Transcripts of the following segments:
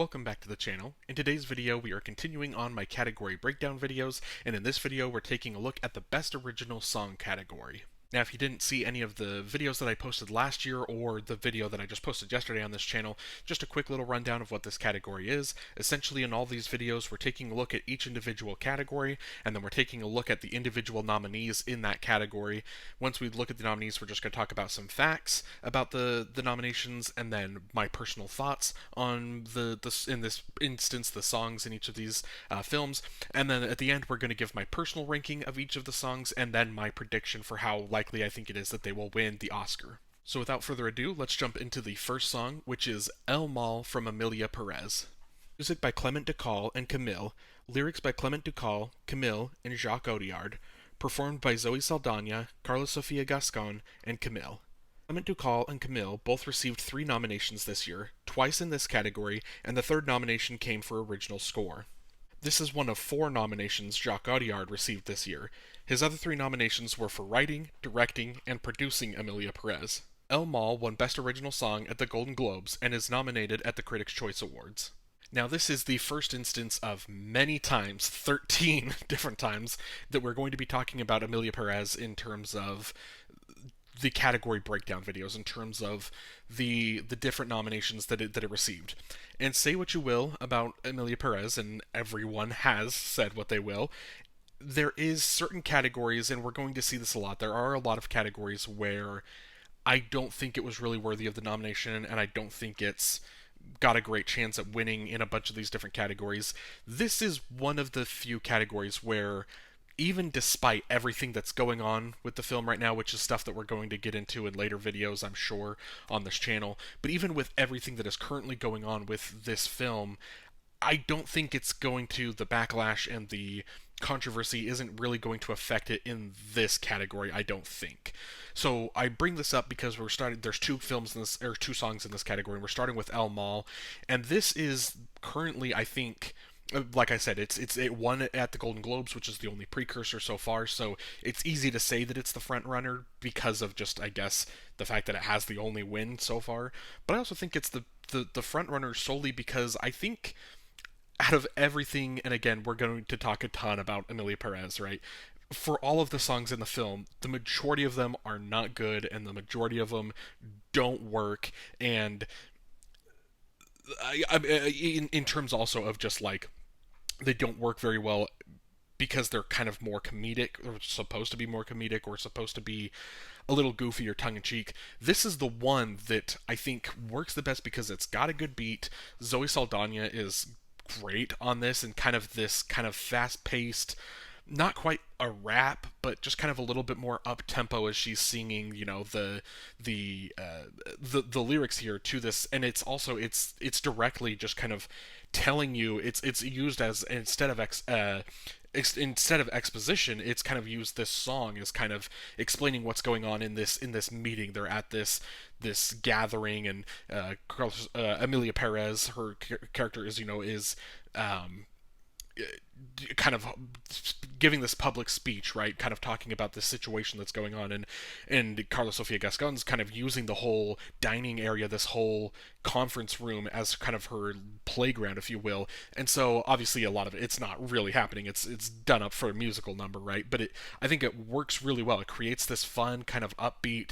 Welcome back to the channel. In today's video we are continuing on my category breakdown videos, and in this video we're taking a look at the best original song category. Now, if you didn't see any of the videos that I posted last year or the video that I just posted yesterday on this channel, just a quick little rundown of what this category is. Essentially, in all these videos, we're taking a look at each individual category, and then we're taking a look at the individual nominees in that category. Once we look at the nominees, we're just going to talk about some facts about the nominations, and then my personal thoughts on in this instance, the songs in each of these films. And then at the end, we're going to give my personal ranking of each of the songs, and then my prediction for how likely I think it is that they will win the Oscar. So without further ado, let's jump into the first song, which is El Mal from Emilia Perez. Music by Clement Ducal and Camille, lyrics by Clement Ducal, Camille, and Jacques Audiard, performed by Zoe Saldana, Carla Sofia Gascon, and Camille. Clement Ducal and Camille both received 3 nominations this year, twice in this category, and the third nomination came for original score. This is one of 4 nominations Jacques Audiard received this year. His other 3 nominations were for writing, directing, and producing Emilia Perez. El Mal won Best Original Song at the Golden Globes and is nominated at the Critics' Choice Awards. Now, this is the first instance of many times, 13 different times, that we're going to be talking about Emilia Perez in terms of the category breakdown videos, in terms of the different nominations that it received. And say what you will about Emilia Perez, and everyone has said what they will, there is certain categories, and we're going to see this a lot, there are a lot of categories where I don't think it was really worthy of the nomination, and I don't think it's got a great chance at winning in a bunch of these different categories. This is one of the few categories where, even despite everything that's going on with the film right now, which is stuff that we're going to get into in later videos, I'm sure, on this channel, but even with everything that is currently going on with this film, I don't think it's going to, the backlash and the controversy isn't really going to affect it in this category, I don't think. So I bring this up because there's 2 films in this, or 2 songs in this category, and we're starting with El Mal, and this is currently, I think, like I said, it won at the Golden Globes, which is the only precursor so far, so it's easy to say that it's the front runner because of just, I guess, the fact that it has the only win so far. But I also think it's the front runner solely because I think out of everything, and again, we're going to talk a ton about Emilia Perez, right? For all of the songs in the film, the majority of them are not good, and the majority of them don't work, and in terms also of just like, they don't work very well because they're kind of more comedic, or supposed to be more comedic, or supposed to be a little goofy or tongue-in-cheek. This is the one that I think works the best because it's got a good beat. Zoe Saldana is great on this, and kind of this kind of fast-paced, not quite a rap, but just kind of a little bit more up tempo as she's singing, you know, the lyrics here to this, and it's also it's directly just kind of telling you, it's used as, instead of exposition, it's kind of used, this song is kind of explaining what's going on in this meeting. They're at this gathering, and Emilia Perez, her character is, you know, is kind of giving this public speech, right? Kind of talking about the situation that's going on, and Carla Sofia Gascon's kind of using the whole dining area, this whole conference room, as kind of her playground, if you will. And so obviously a lot of it's not really happening. It's done up for a musical number, right? But I think it works really well. It creates this fun, kind of upbeat,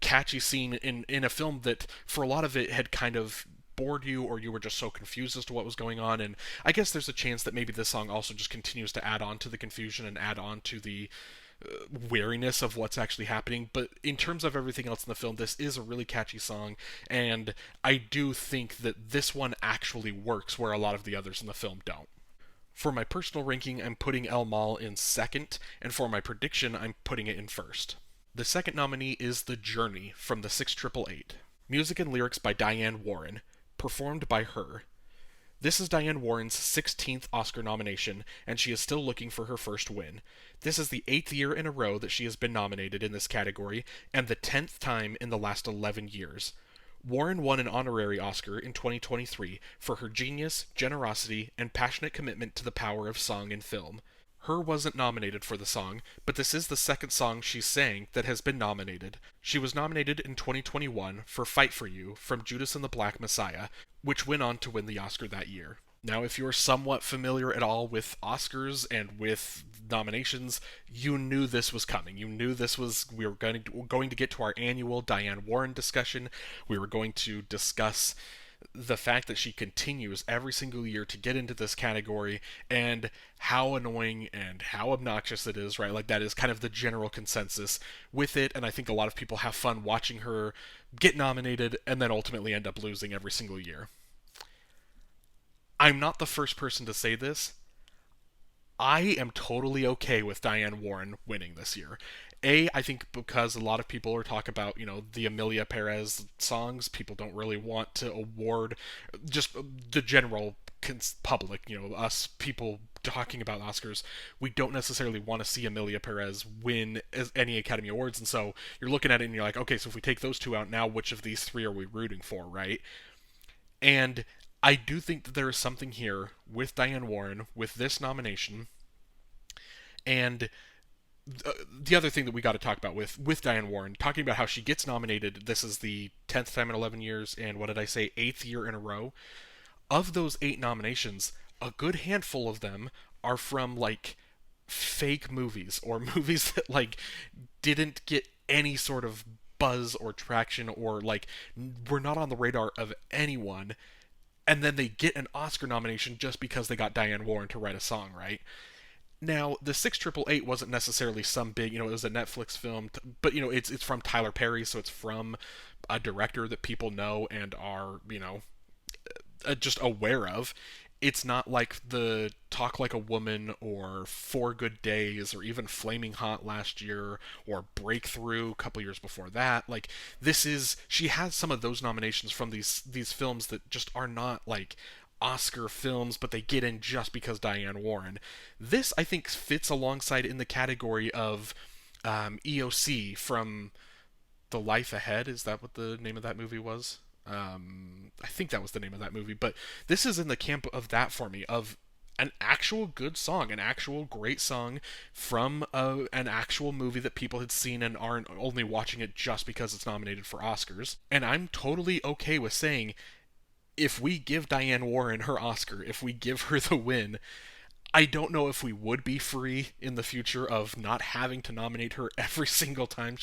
catchy scene in a film that for a lot of it had kind of bored you, or you were just so confused as to what was going on. And I guess there's a chance that maybe this song also just continues to add on to the confusion and add on to the wariness of what's actually happening. But in terms of everything else in the film, this is a really catchy song, and I do think that this one actually works where a lot of the others in the film don't. For my personal ranking, I'm putting El Mal in second, and for my prediction, I'm putting it in first. The second nominee is The Journey from the 6888. Music and lyrics by Diane Warren, performed by her. This is Diane Warren's 16th Oscar nomination, and she is still looking for her first win. This is the 8th year in a row that she has been nominated in this category, and the 10th time in the last 11 years. Warren won an honorary Oscar in 2023 for her genius, generosity, and passionate commitment to the power of song and film. Her wasn't nominated for the song, but this is the second song she sang that has been nominated. She was nominated in 2021 for Fight for You from Judas and the Black Messiah, which went on to win the Oscar that year. Now, if you're somewhat familiar at all with Oscars and with nominations, you knew this was coming. You knew this was we were going to get to our annual Diane Warren discussion. We were going to discuss the fact that she continues every single year to get into this category and how annoying and how obnoxious it is, right? Like, that is kind of the general consensus with it, and I think a lot of people have fun watching her get nominated and then ultimately end up losing every single year. I'm not the first person to say this. I am totally okay with Diane Warren winning this year. I think because a lot of people are talking about, the Amelia Perez songs, people don't really want to award just the general public, us people talking about Oscars, we don't necessarily want to see Amelia Perez win any Academy Awards, and so you're looking at it and you're like, okay, so if we take those two out now, which of these three are we rooting for, right? And I do think that there is something here with Diane Warren, with this nomination, and the other thing that we got to talk about with Diane Warren, talking about how she gets nominated. This is the 10th time in 11 years, and what did I say, 8th year in a row. Of those 8 nominations, a good handful of them are from like fake movies or movies that like didn't get any sort of buzz or traction or like were not on the radar of anyone, and then they get an Oscar nomination just because they got Diane Warren to write a song, right? Now, the 6888 wasn't necessarily some big, it was a Netflix film, but it's from Tyler Perry, so it's from a director that people know and are, just aware of. It's not like the Talk Like a Woman or Four Good Days or even Flaming Hot last year or Breakthrough a couple years before that. Like, she has some of those nominations from these films that just are not like Oscar films, but they get in just because Diane Warren. This, I think, fits alongside in the category of EOC from The Life Ahead. Is that what the name of that movie was? I think that was the name of that movie, but this is in the camp of that for me, of an actual good song, an actual great song from an actual movie that people had seen and aren't only watching it just because it's nominated for Oscars. And I'm totally okay with saying, if we give Diane Warren her Oscar, if we give her the win, I don't know if we would be free in the future of not having to nominate her every single time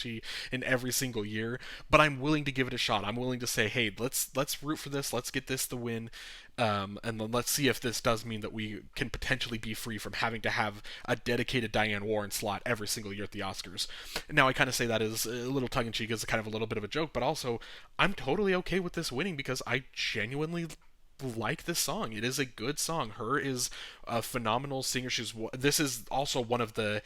in every single year, but I'm willing to give it a shot. I'm willing to say, hey, let's root for this, let's get this the win, and then let's see if this does mean that we can potentially be free from having to have a dedicated Diane Warren slot every single year at the Oscars. Now, I kind of say that as a little tongue-in-cheek, as a kind of a little bit of a joke, but also, I'm totally okay with this winning because I genuinely like this song. It is a good song. Her is a phenomenal singer. This is also one of the,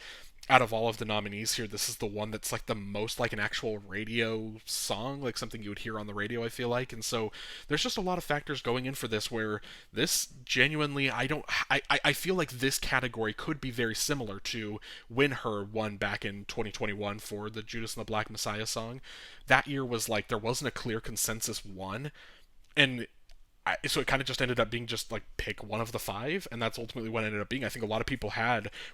out of all of the nominees here, this is the one that's like the most like an actual radio song, like something you would hear on the radio, I feel like. And so there's just a lot of factors going in for this where this genuinely, I feel like this category could be very similar to when Her won back in 2021 for the Judas and the Black Messiah song. That year was like, there wasn't a clear consensus one, and so it kind of just ended up being just like pick one of the 5, and that's ultimately what it ended up being. I think a lot of people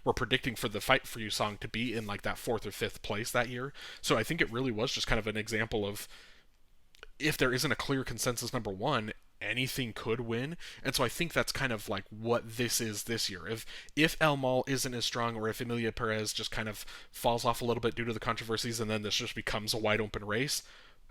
were predicting for the Fight for You song to be in like that 4th or 5th place that year. So I think it really was just kind of an example of, if there isn't a clear consensus number 1, anything could win. And so I think that's kind of like what this is this year. If El Mal isn't as strong, or if Emilia Perez just kind of falls off a little bit due to the controversies, and then this just becomes a wide open race,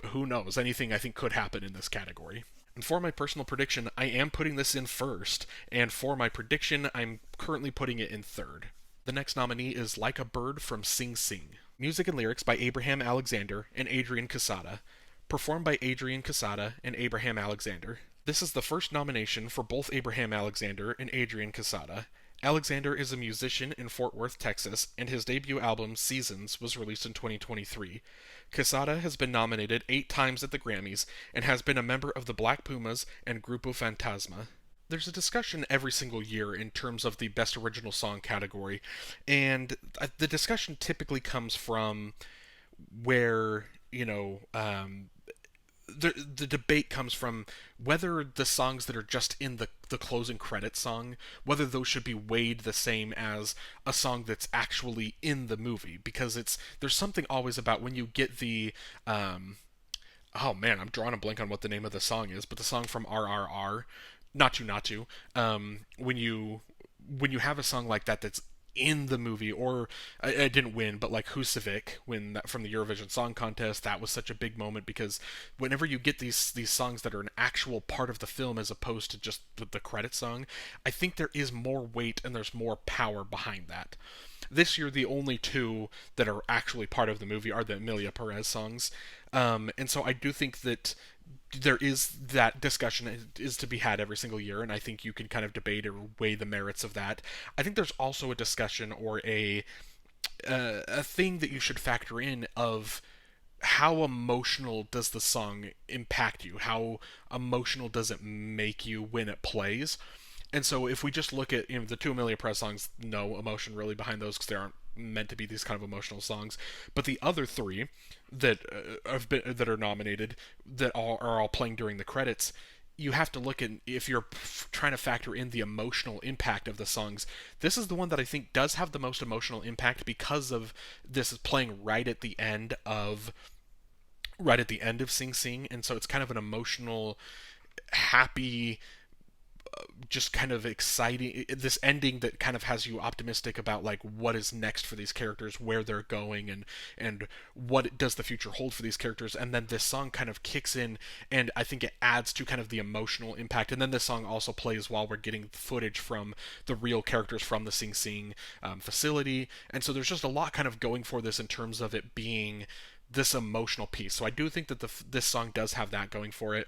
who knows? Anything I think could happen in this category. And for my personal prediction, I am putting this in first, and for my prediction, I'm currently putting it in third. The next nominee is Like a Bird from Sing Sing. Music and lyrics by Abraham Alexander and Adrian Quesada. Performed by Adrian Quesada and Abraham Alexander. This is the first nomination for both Abraham Alexander and Adrian Quesada. Alexander is a musician in Fort Worth, Texas, and his debut album, Seasons, was released in 2023. Quesada has been nominated 8 times at the Grammys and has been a member of the Black Pumas and Grupo Fantasma. There's a discussion every single year in terms of the Best Original Song category, and the discussion typically comes from where, the debate comes from whether the songs that are just in the closing credits song, whether those should be weighed the same as a song that's actually in the movie, because there's something always about when you get the oh man, I'm drawing a blank on what the name of the song is, but the song from RRR, not to, when you have a song like that that's in the movie, or I didn't win, but like Husavik, when that, from the Eurovision Song Contest, that was such a big moment because whenever you get these songs that are an actual part of the film as opposed to just the credit song, I think there is more weight and there's more power behind that. This year, the only two that are actually part of the movie are the Emilia Perez songs, and so I do think that there is that discussion is to be had every single year, and I think you can kind of debate or weigh the merits of that. I think there's also a discussion or a thing that you should factor in of how emotional does the song impact you? How emotional does it make you when it plays? And so if we just look at the two Amelia Perez songs, no emotion really behind those because they aren't meant to be these kind of emotional songs. But the other three that that are nominated that are all playing during the credits, you have to look at if you're trying to factor in the emotional impact of the songs. This is the one that I think does have the most emotional impact because of this is playing right at the end of Sing Sing, and so it's kind of an emotional, happy, just kind of exciting, this ending that kind of has you optimistic about like what is next for these characters, where they're going, and what does the future hold for these characters. And then this song kind of kicks in, and I think it adds to kind of the emotional impact. And then this song also plays while we're getting footage from the real characters from the Sing Sing facility, and so there's just a lot kind of going for this in terms of it being this emotional piece. So I do think that this song does have that going for it.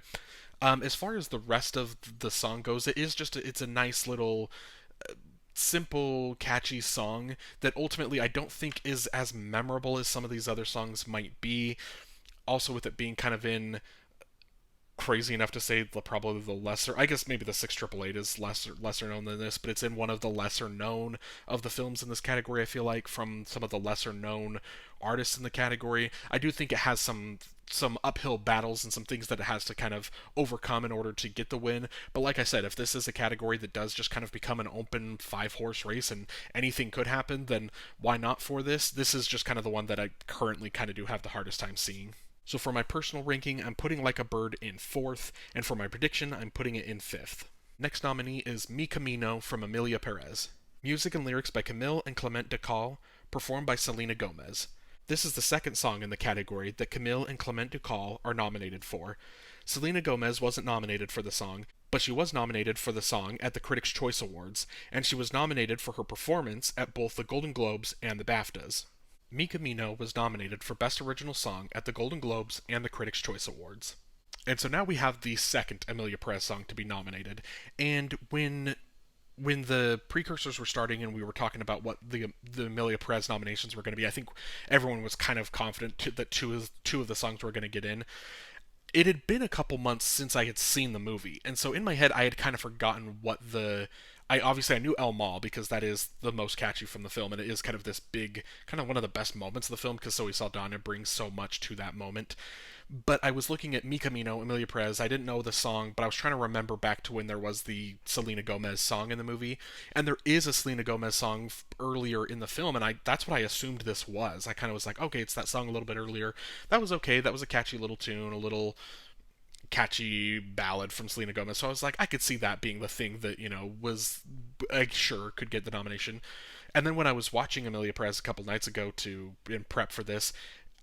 As far as the rest of the song goes, it's a nice little simple, catchy song that ultimately I don't think is as memorable as some of these other songs might be. Also, with it being kind of in crazy enough to say probably the lesser, I guess maybe the 6888 is lesser known than this, but it's in one of the lesser known of the films in this category. I feel like from some of the lesser known artists in the category, I do think it has some uphill battles and some things that it has to kind of overcome in order to get the win. But like I said, if this is a category that does just kind of become an open 5-horse race and anything could happen, then why not for this? This is just kind of the one that I currently kind of do have the hardest time seeing. So for my personal ranking, I'm putting Like a Bird in 4th, and for my prediction, I'm putting it in 5th. Next nominee is Mi Camino from Emilia Perez. Music and lyrics by Camille and Clement Ducal, performed by Selena Gomez. This is the second song in the category that Camille and Clement Ducal are nominated for. Selena Gomez wasn't nominated for the song, but she was nominated for the song at the Critics' Choice Awards, and she was nominated for her performance at both the Golden Globes and the BAFTAs. Mi Camino was nominated for Best Original Song at the Golden Globes and the Critics' Choice Awards. And so now we have the second Emilia Perez song to be nominated. And when the precursors were starting and we were talking about what the Emilia Perez nominations were going to be, I think everyone was kind of confident that two of the songs were going to get in. It had been a couple months since I had seen the movie, and so in my head I had kind of forgotten what the I knew El Mal because that is the most catchy from the film, and it is kind of this big, kind of one of the best moments of the film because Zoe Saldana brings so much to that moment. But I was looking at Mi Camino, Emilia Perez. I didn't know the song, but I was trying to remember back to when there was the Selena Gomez song in the movie, and there is a Selena Gomez song earlier in the film, and that's what I assumed this was. I kind of was like, okay, it's that song a little bit earlier. That was okay. That was a catchy little tune, a little catchy ballad from Selena Gomez. So I was like, I could see that being the thing that, was like, sure could get the nomination. And then when I was watching Emilia Perez a couple nights ago to in prep for this,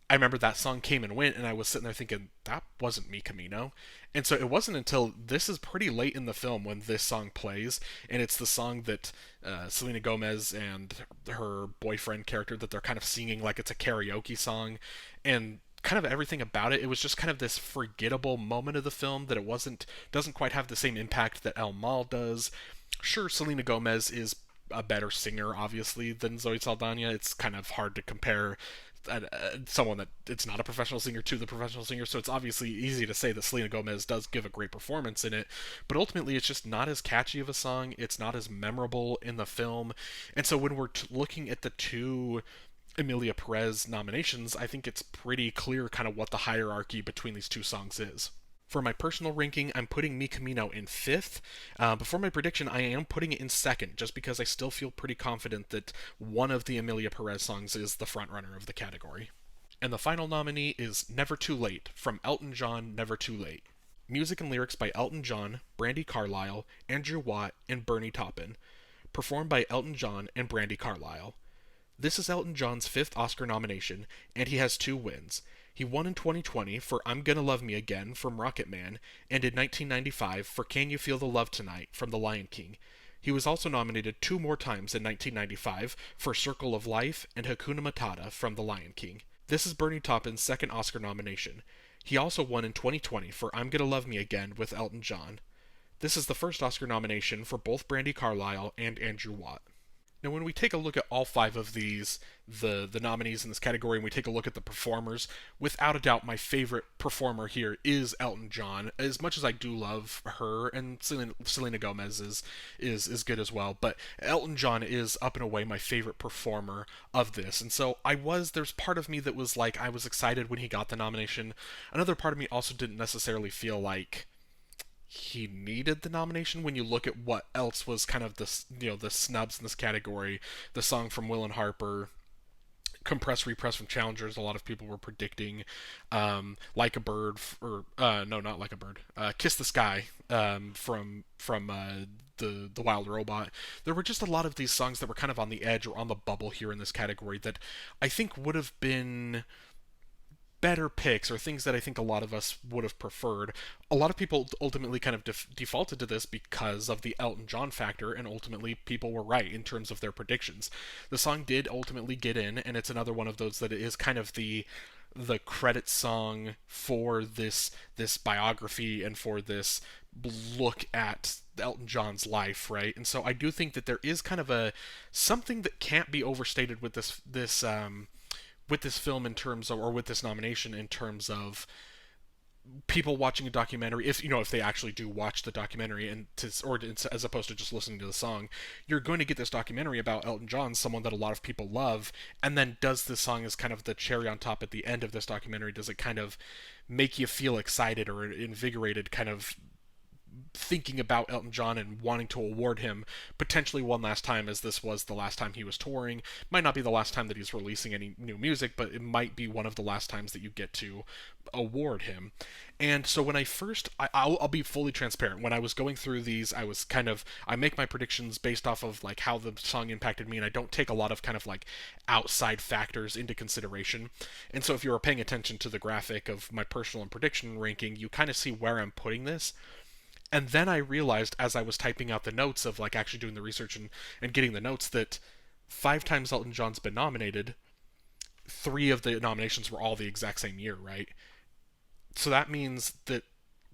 I remember that song came and went, and I was sitting there thinking, that wasn't Mi Camino. And so it wasn't until this is pretty late in the film when this song plays, and it's the song that Selena Gomez and her boyfriend character, that they're kind of singing like it's a karaoke song, and kind of everything about it was just kind of this forgettable moment of the film that doesn't quite have the same impact that El Mal does. Sure, Selena Gomez is a better singer, obviously, than Zoe Saldana. It's kind of hard to compare someone that it's not a professional singer to the professional singer, so it's obviously easy to say that Selena Gomez does give a great performance in it, but ultimately it's just not as catchy of a song, it's not as memorable in the film, and so when we're looking at the two Emilia Perez nominations, I think it's pretty clear kind of what the hierarchy between these two songs is. For my personal ranking, I'm putting Mi Camino in fifth. Before my prediction, I am putting it in second, just because I still feel pretty confident that one of the Emilia Perez songs is the frontrunner of the category. And the final nominee is Never Too Late, from Elton John, Never Too Late. Music and lyrics by Elton John, Brandi Carlile, Andrew Watt, and Bernie Taupin. Performed by Elton John and Brandi Carlile. This is Elton John's fifth Oscar nomination, and he has two wins. He won in 2020 for I'm Gonna Love Me Again from Rocket Man, and in 1995 for Can You Feel the Love Tonight from The Lion King. He was also nominated two more times in 1995 for Circle of Life and Hakuna Matata from The Lion King. This is Bernie Taupin's second Oscar nomination. He also won in 2020 for I'm Gonna Love Me Again with Elton John. This is the first Oscar nomination for both Brandi Carlile and Andrew Watt. Now, when we take a look at all five of these, the nominees in this category, and we take a look at the performers, without a doubt, my favorite performer here is Elton John. As much as I do love her, and Selena Gomez is good as well, but Elton John is up and away my favorite performer of this. And so there's part of me that was like, I was excited when he got the nomination. Another part of me also didn't necessarily feel like he needed the nomination when you look at what else was kind of the snubs in this category. The song from Will and Harper, Compress Repress from Challengers, a lot of people were predicting. Like a Bird, or no, not Like a Bird, Kiss the Sky, from the Wild Robot. There were just a lot of these songs that were kind of on the edge or on the bubble here in this category that I think would have been better picks, or things that I think a lot of us would have preferred. A lot of people ultimately kind of defaulted to this because of the Elton John factor, and ultimately people were right in terms of their predictions. The song did ultimately get in, and it's another one of those that is kind of the credit song for this biography and for this look at Elton John's life, right? And so I do think that there is kind of a something that can't be overstated with this film in terms of, or with this nomination in terms of people watching a documentary, if they actually do watch the documentary, as opposed to just listening to the song, you're going to get this documentary about Elton John, someone that a lot of people love, and then does this song as kind of the cherry on top at the end of this documentary? Does it kind of make you feel excited or invigorated, kind of thinking about Elton John and wanting to award him potentially one last time, as this was the last time he was touring? Might not be the last time that he's releasing any new music, but it might be one of the last times that you get to award him. And so when I'll be fully transparent. When I was going through these, I make my predictions based off of like how the song impacted me, and I don't take a lot of kind of like outside factors into consideration. And so if you were paying attention to the graphic of my personal and prediction ranking, you kind of see where I'm putting this. And then I realized, as I was typing out the notes of like actually doing the research and getting the notes, that 5 times Elton John's been nominated, 3 of the nominations were all the exact same year, right? So that means that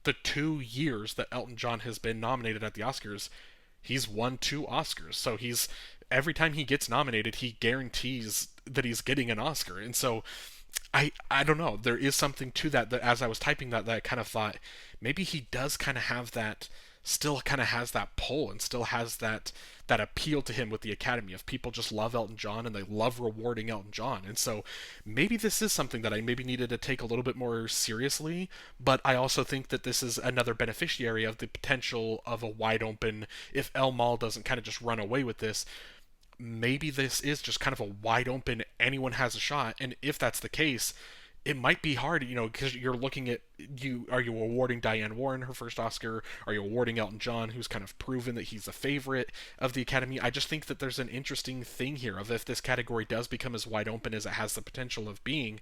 the 2 years that Elton John has been nominated at the Oscars, he's won 2 Oscars. So every time he gets nominated, he guarantees that he's getting an Oscar. And so I don't know. There is something to that as I was typing that I kind of thought maybe he does kind of have that, still kind of has that pull, and still has that appeal to him with the Academy of people just love Elton John and they love rewarding Elton John. And so maybe this is something that I maybe needed to take a little bit more seriously, but I also think that this is another beneficiary of the potential of a wide open, if El Mal doesn't kind of just run away with this, maybe this is just kind of a wide open, anyone has a shot. And if that's the case, it might be hard, because you're looking at, are you awarding Diane Warren her first Oscar? Are you awarding Elton John, who's kind of proven that he's a favorite of the Academy? I just think that there's an interesting thing here of, if this category does become as wide open as it has the potential of being,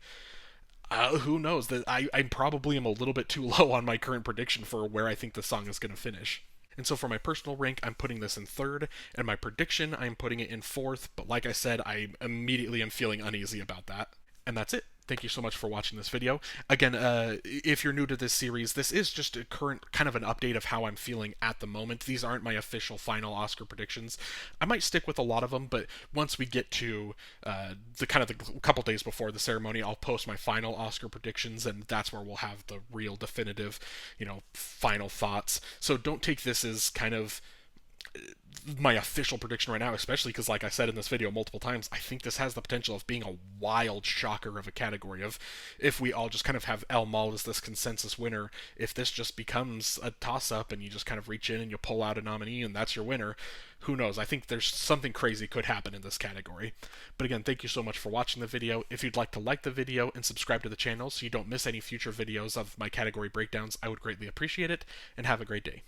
who knows? That I probably am a little bit too low on my current prediction for where I think the song is going to finish. And so for my personal rank, I'm putting this in third, and my prediction, I'm putting it in fourth. But like I said, I immediately am feeling uneasy about that. And that's it. Thank you so much for watching this video. Again, if you're new to this series, this is just a current kind of an update of how I'm feeling at the moment. These aren't my official final Oscar predictions. I might stick with a lot of them, but once we get to the couple days before the ceremony, I'll post my final Oscar predictions, and that's where we'll have the real definitive, final thoughts. So don't take this as kind of my official prediction right now, especially because, like I said in this video multiple times, I think this has the potential of being a wild shocker of a category. Of if we all just kind of have El Mal as this consensus winner, if this just becomes a toss-up and you just kind of reach in and you pull out a nominee and that's your winner, who knows? I think there's something crazy could happen in this category. But again, thank you so much for watching the video. If you'd like to like the video and subscribe to the channel so you don't miss any future videos of my category breakdowns, I would greatly appreciate it, and have a great day.